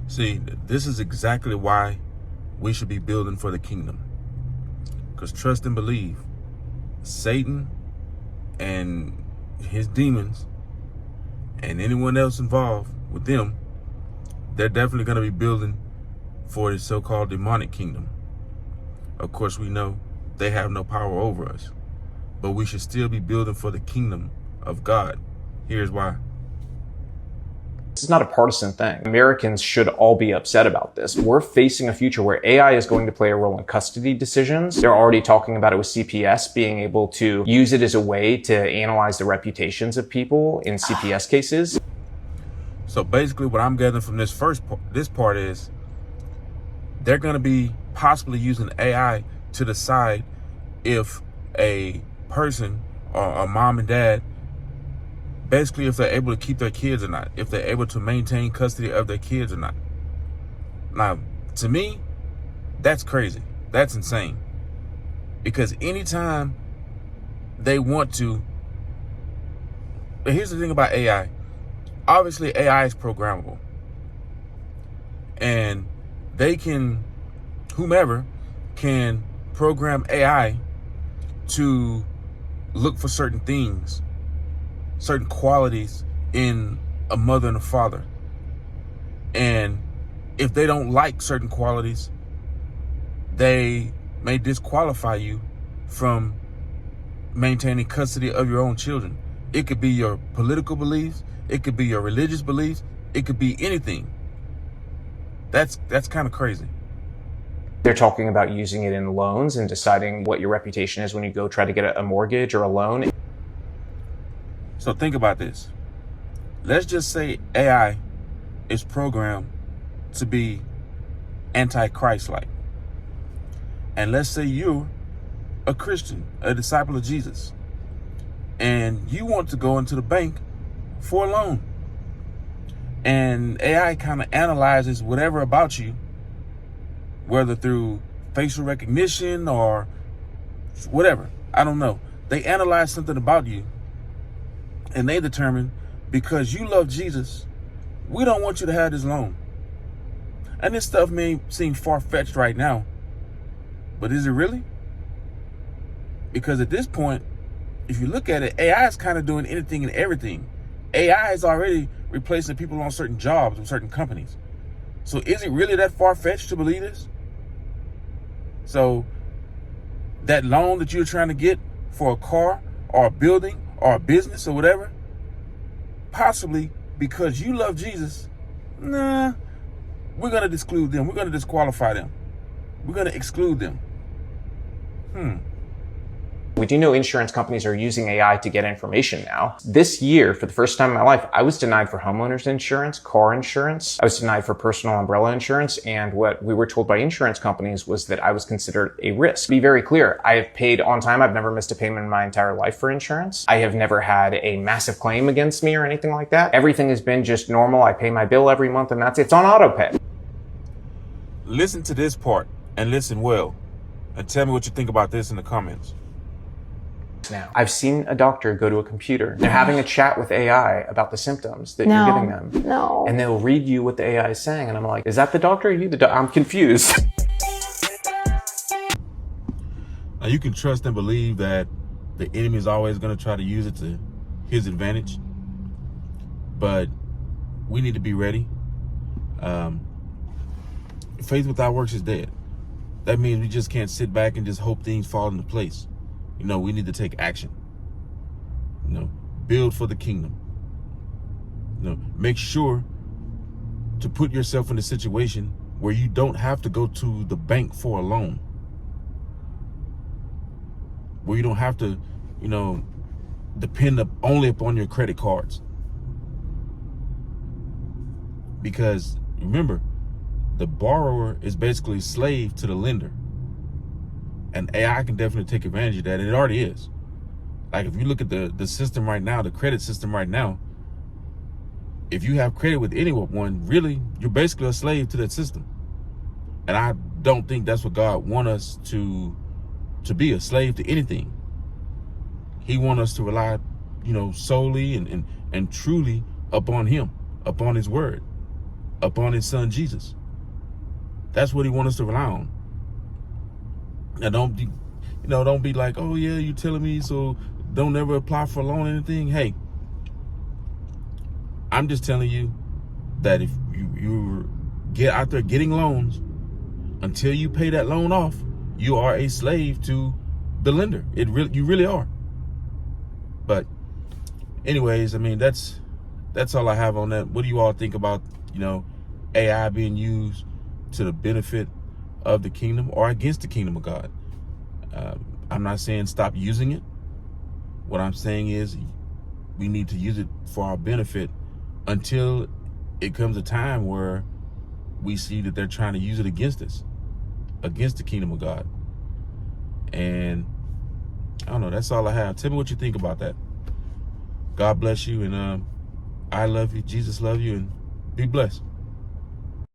See, this is exactly why we should be building for the kingdom. Because trust and believe, Satan and his demons and anyone else involved with them, they're definitely going to be building for the so-called demonic kingdom. Of course, we know they have no power over us, but we should still be building for the kingdom of God. Here's why. This is not a partisan thing. Americans should all be upset about this. We're facing a future where AI is going to play a role in custody decisions. They're already talking about it with CPS being able to use it as a way to analyze the reputations of people in CPS cases. So basically what I'm gathering from this part is they're going to be possibly using AI to decide if a person or a mom and dad, basically if they're able to keep their kids or not, if they're able to maintain custody of their kids or not. Now, to me, that's crazy. That's insane. Because anytime they want to, here's the thing about AI. Obviously, AI is programmable. And they can, whomever can program AI to look for certain things, certain qualities in a mother and a father. And if they don't like certain qualities, they may disqualify you from maintaining custody of your own children. It could be your political beliefs. It could be your religious beliefs. It could be anything. That's kind of crazy. They're talking about using it in loans and deciding what your reputation is when you go try to get a mortgage or a loan. So think about this. Let's just say AI is programmed to be anti-Christ-like. And let's say you're a Christian, a disciple of Jesus, and you want to go into the bank for a loan. And AI kind of analyzes whatever about you, whether through facial recognition or whatever. I don't know. They analyze something about you and they determine, because you love Jesus, we don't want you to have this loan. And this stuff may seem far-fetched right now, but is it really? Because at this point, if you look at it, AI is kind of doing anything and everything. AI is already replacing people on certain jobs with certain companies. So is it really that far-fetched to believe this? So that loan that you're trying to get for a car or a building or a business or whatever, possibly because you love Jesus, nah, we're going to exclude them. We're going to disqualify them. We're going to exclude them. We do know insurance companies are using AI to get information now. This year, for the first time in my life, I was denied for homeowners insurance, car insurance. I was denied for personal umbrella insurance. And what we were told by insurance companies was that I was considered a risk. To be very clear, I have paid on time. I've never missed a payment in my entire life for insurance. I have never had a massive claim against me or anything like that. Everything has been just normal. I pay my bill every month and that's it. It's on auto pay. Listen to this part and listen well. And tell me what you think about this in the comments. Now, I've seen a doctor go to a computer. They're having a chat with AI about the symptoms that you're giving them. No. And they'll read you what the AI is saying. And I'm like, is that the doctor or are you the doctor? I'm confused. Now you can trust and believe that the enemy is always going to try to use it to his advantage. But we need to be ready. Faith without works is dead. That means we just can't sit back and just hope things fall into place. You know, we need to take action. You know, build for the kingdom. You know, make sure to put yourself in a situation where you don't have to go to the bank for a loan. Where you don't have to, you know, depend only upon your credit cards. Because remember, the borrower is basically a slave to the lender. And AI can definitely take advantage of that, and it already is. Like if you look at the system right now, the credit system right now, if you have credit with anyone, really, you're basically a slave to that system. And I don't think that's what God wants us to be, a slave to anything. He wants us to rely, you know, solely and truly upon him, upon his word. upon his son Jesus. That's what he wants us to rely on. Now don't be like, oh yeah, you telling me so don't ever apply for a loan or anything. Hey, I'm just telling you that if you get out there getting loans, until you pay that loan off, you are a slave to the lender. You really are. But anyways, I mean, that's all I have on that. What do you all think about, AI being used to the benefit of the kingdom or against the kingdom of God? I'm not saying stop using it. What I'm saying is we need to use it for our benefit until it comes a time where we see that they're trying to use it against us, against the kingdom of God. And I don't know, that's all I have. Tell me what you think about that. God bless you, and I love you, Jesus love you, and be blessed.